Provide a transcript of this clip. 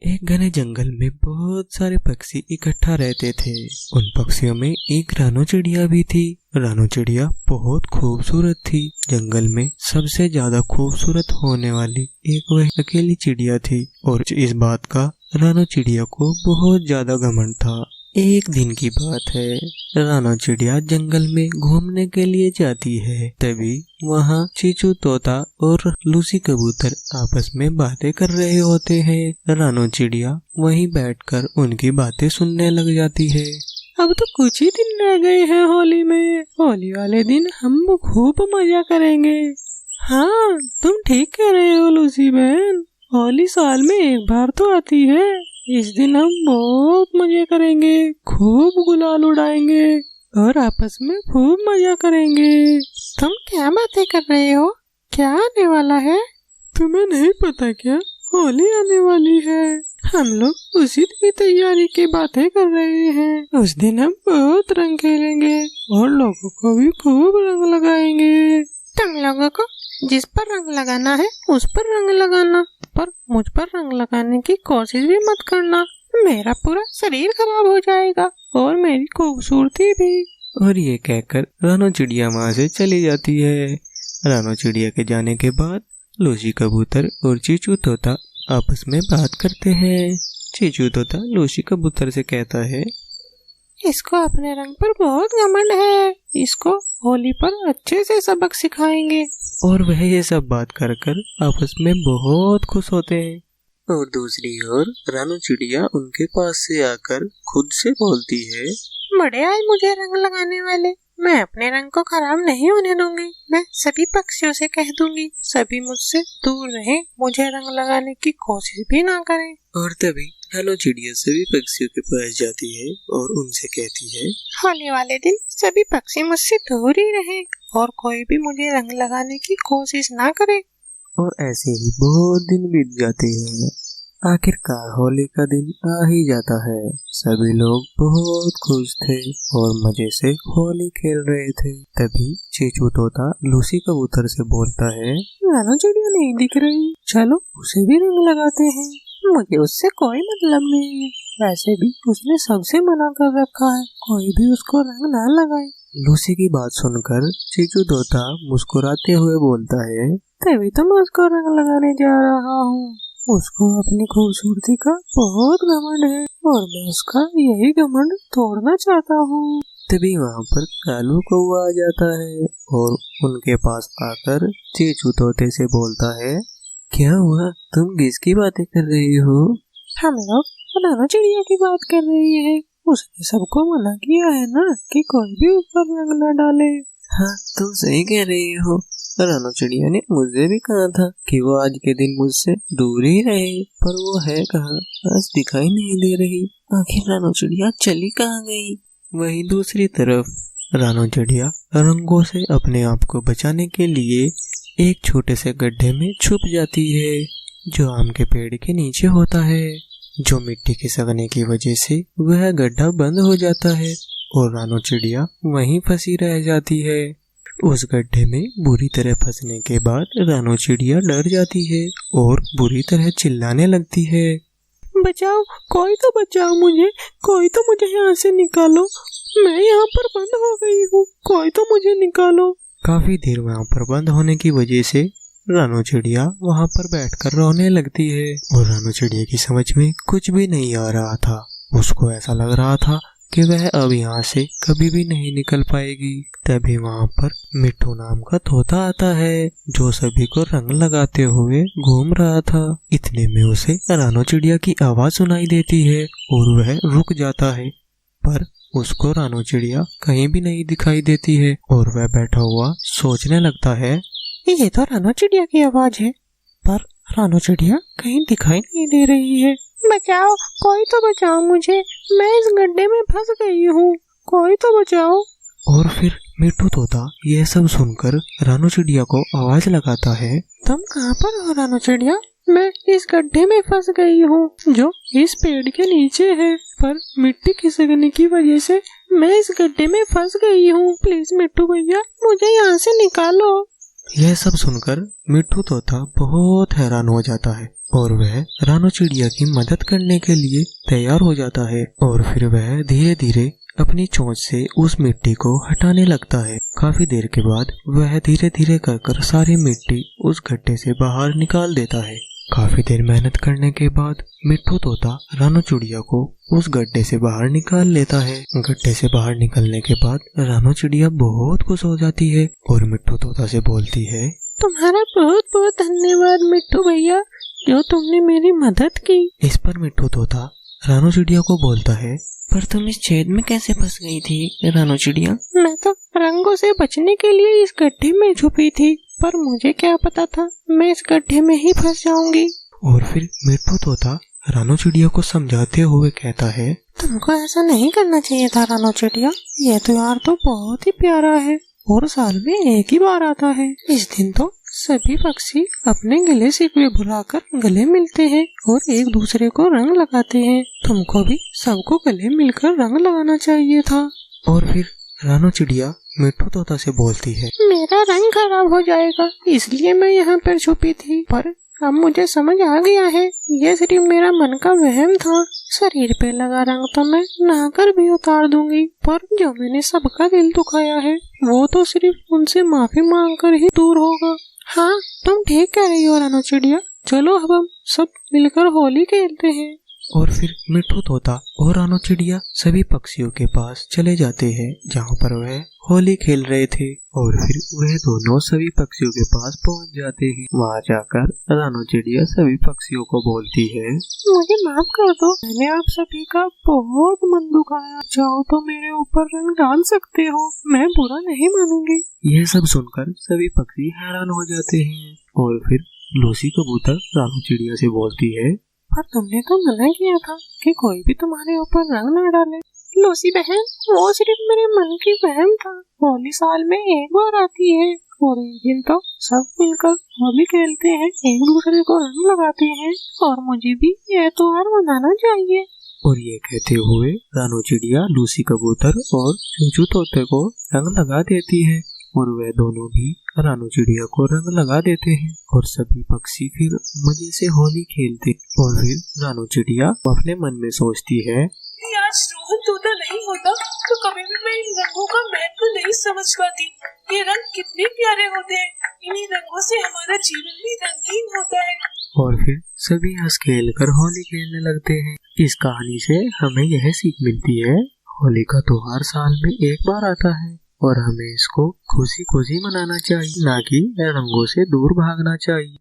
एक घने जंगल में बहुत सारे पक्षी इकट्ठा रहते थे। उन पक्षियों में एक रानो चिड़िया भी थी। रानो चिड़िया बहुत खूबसूरत थी। जंगल में सबसे ज्यादा खूबसूरत होने वाली एक वह अकेली चिड़िया थी और इस बात का रानो चिड़िया को बहुत ज्यादा घमंड था। एक दिन की बात है, रानो चिड़िया जंगल में घूमने के लिए जाती है। तभी वहाँ चीचू तोता और लूसी कबूतर आपस में बातें कर रहे होते हैं। रानो चिड़िया वहीं बैठकर उनकी बातें सुनने लग जाती है। अब तो कुछ ही दिन रह गए हैं होली में। होली वाले दिन हम खूब मजा करेंगे। हाँ, तुम ठीक कह रहे हो लूसी बहन। होली साल में एक बार तो आती है। इस दिन हम बहुत मजे करेंगे, खूब गुलाल उड़ाएंगे और आपस में खूब मजा करेंगे। तुम क्या बातें कर रहे हो? क्या आने वाला है? तुम्हें नहीं पता क्या? होली आने वाली है। हम लोग उसी की तैयारी की बातें कर रहे हैं। उस दिन हम बहुत रंग खेलेंगे और लोगों को भी खूब रंग लगाएंगे। तुम लोगों को जिस पर रंग लगाना है उस पर रंग लगाना, पर मुझ पर रंग लगाने की कोशिश भी मत करना। मेरा पूरा शरीर खराब हो जाएगा और मेरी खूबसूरती भी। और ये कहकर रानो चिड़िया वहाँ से चली जाती है। रानो चिड़िया के जाने के बाद लूसी कबूतर और चीचू तोता आपस में बात करते हैं। चीचू तोता लूसी कबूतर से कहता है, इसको अपने रंग पर बहुत घमंड है। इसको होली पर अच्छे से सबक सिखाएंगे। और वह ये सब बात कर आपस में बहुत खुश होते हैं। और दूसरी ओर रानो चिड़िया उनके पास से आकर खुद से बोलती है, बड़े आए मुझे रंग लगाने वाले। मैं अपने रंग को खराब नहीं होने दूंगी। मैं सभी पक्षियों से कह दूंगी सभी मुझसे दूर रहें, मुझे रंग लगाने की कोशिश भी ना करें। और तभी रानो चिड़िया सभी पक्षियों के पास जाती है और उनसे कहती है, होली वाले दिन सभी पक्षी मुझसे दूर ही रहें और कोई भी मुझे रंग लगाने की कोशिश ना करे। और ऐसे ही बहुत दिन बीत जाते हैं। आखिरकार होली का दिन आ ही जाता है। सभी लोग बहुत खुश थे और मजे से होली खेल रहे थे। तभी चीचू तोता लूसी कबूतर से बोलता है, रानो चिड़िया नहीं दिख रही, चलो उसे भी रंग लगाते हैं। मुझे उससे कोई मतलब नहीं है। वैसे भी उसने सबसे मना कर रखा है, कोई भी उसको रंग ना लगाए। लूसी की बात सुनकर चीचू तोता मुस्कुराते हुए बोलता है, तभी तो मैं उसको रंग लगाने जा रहा हूँ। उसको अपनी खूबसूरती का बहुत घमंड है और मैं उसका यही घमंड तोड़ना चाहता हूँ। तभी वहाँ पर कालू कौवा आ जाता है और उनके पास आकर चीचू तोते से बोलता है, क्या हुआ, तुम किसकी बातें कर रही हो? हम लोग रानो चिड़िया की बात कर रहे हैं। उसने सबको मना किया है ना कि कोई भी ऊपर रंग न डाले। हाँ, तुम सही कह रही हो। रानो चिड़िया ने मुझे भी कहा था कि वो आज के दिन मुझसे दूर ही रहे, पर वो है कहाँ, आज दिखाई नहीं दे रही। आखिर रानो चिड़िया चली कहाँ गई? वहीं दूसरी तरफ रानो चिड़िया रंगों से अपने आप को बचाने के लिए एक छोटे से गड्ढे में छुप जाती है जो आम के पेड़ के नीचे होता है। जो मिट्टी के सगने की वजह से वह गड्ढा बंद हो जाता है और रानो चिड़िया वहीं फंसी रह जाती है। उस गड्ढे में बुरी तरह फंसने के बाद रानो चिड़िया डर जाती है और बुरी तरह चिल्लाने लगती है, बचाओ, कोई तो बचाओ मुझे, कोई तो मुझे यहाँ से निकालो, मैं यहाँ पर बंद हो गई हूँ, कोई तो मुझे निकालो। काफी देर वहाँ पर बंद होने की वजह से रानो चिड़िया वहाँ पर बैठकर रोने लगती है और रानो चिड़िया की समझ में कुछ भी नहीं आ रहा था। उसको ऐसा लग रहा था कि वह अब यहाँ से कभी भी नहीं निकल पाएगी। तभी वहाँ पर मिट्टू नाम का तोता आता है जो सभी को रंग लगाते हुए घूम रहा था। इतने में उसे रानो चिड़िया की आवाज सुनाई देती है और वह रुक जाता है, पर उसको रानो चिड़िया कहीं भी नहीं दिखाई देती है और वह बैठा हुआ सोचने लगता है, ये तो रानो चिड़िया की आवाज है, पर रानो चिड़िया कहीं दिखाई नहीं दे रही है। बचाओ, कोई तो बचाओ मुझे, मैं इस गड्ढे में फंस गई हूँ, कोई तो बचाओ। और फिर मिट्टू तोता यह सब सुनकर रानो चिड़िया को आवाज लगाता है, तुम कहाँ पर हो रानो चिड़िया? मैं इस गड्ढे में फंस गई हूँ जो इस पेड़ के नीचे है, पर मिट्टी खिसकने की वजह से मैं इस गड्ढे में फंस गई हूँ। प्लीज मिट्टू भैया, मुझे यहाँ से निकालो। यह सब सुनकर मिट्ठू तोता बहुत हैरान हो जाता है और वह रानू चिड़िया की मदद करने के लिए तैयार हो जाता है और फिर वह धीरे धीरे अपनी चोंच से उस मिट्टी को हटाने लगता है। काफी देर के बाद वह धीरे धीरे कर सारी मिट्टी उस गड्ढे से बाहर निकाल देता है। काफी देर मेहनत करने के बाद मिट्ठू तोता रानू चिड़िया को उस गड्ढे से बाहर निकाल लेता है। गड्ढे से बाहर निकलने के बाद रानू चिड़िया बहुत खुश हो जाती है और मिट्ठू तोता से बोलती है, तुम्हारा बहुत बहुत धन्यवाद मिट्ठू भैया, जो तुमने मेरी मदद की। इस पर मिट्ठू तोता रानू चिड़िया को बोलता है, पर तुम इस छेद में कैसे फंस गई थी रानू चिड़िया? मैं तो रंगों से बचने के लिए इस गड्ढे में छुपी थी, पर मुझे क्या पता था मैं इस गड्ढे में ही फंस जाऊंगी। और फिर मिट्ठू तोता रानू चिड़िया को समझाते हुए कहता है, तुमको ऐसा नहीं करना चाहिए था रानू चिड़िया, यह त्योहार तो बहुत ही प्यारा है और साल में एक ही बार आता है। इस दिन तो सभी पक्षी अपने गिले शिकवे भुलाकर गले मिलते हैं और एक दूसरे को रंग लगाते हैं। तुमको भी सबको गले मिलकर रंग लगाना चाहिए था। और फिर रानू चिड़िया मिट्ठू तोता से बोलती है, मेरा रंग खराब हो जाएगा इसलिए मैं यहाँ पर छुपी थी, पर अब मुझे समझ आ गया है ये सिर्फ मेरा मन का वहम था। शरीर पे लगा रंग तो मैं नहाकर भी उतार दूंगी, पर जो मैंने सबका दिल दुखाया है वो तो सिर्फ उनसे माफी मांगकर ही दूर होगा। हाँ, तुम ठीक कह रही हो रानू चिड़िया, चलो अब हम सब मिलकर होली खेलते हैं। और फिर मिट्ठू तोता और रानू चिड़िया सभी पक्षियों के पास चले जाते हैं जहाँ पर वह होली खेल रहे थे। और फिर वह दोनों सभी पक्षियों के पास पहुँच जाते हैं। वहाँ जाकर रानू चिड़िया सभी पक्षियों को बोलती है, मुझे माफ कर दो, मैंने आप सभी का बहुत मन दुखाया, चाहो तो मेरे ऊपर रंग डाल सकते हो, मैं बुरा नहीं मानूंगी। यह सब सुनकर सभी पक्षी हैरान हो जाते हैं। और फिर लूसी कबूतर रानू चिड़िया से बोलती है, पर तुमने तो मना किया था कि कोई भी तुम्हारे ऊपर रंग न डाले। लूसी बहन, वो सिर्फ मेरे मन की वहम था। होली साल में एक बार आती है और एक दिन तो सब मिलकर होली खेलते हैं, एक दूसरे को रंग लगाते हैं और मुझे भी यह त्योहार मनाना चाहिए। और ये कहते हुए रानू चिड़िया लूसी कबूतर और चूचू तोते को रंग लगा देती है और वह दोनों भी रानू चिड़िया को रंग लगा देते हैं और सभी पक्षी फिर मजे से होली खेलते। और फिर रानू चिड़िया अपने मन में सोचती है, आज रोहन तोता नहीं होता तो कभी भी मैं इन रंगों का महत्व नहीं समझ पाती। ये रंग कितने प्यारे होते हैं, इन्हीं रंगों से हमारा जीवन भी रंगीन होता है। और फिर सभी हंस खेल कर होली खेलने लगते हैं। इस कहानी से हमें यह सीख मिलती है, होली का त्योहार साल में एक बार आता है और हमें इसको खुशी खुशी मनाना चाहिए, ना कि रंगों से दूर भागना चाहिए।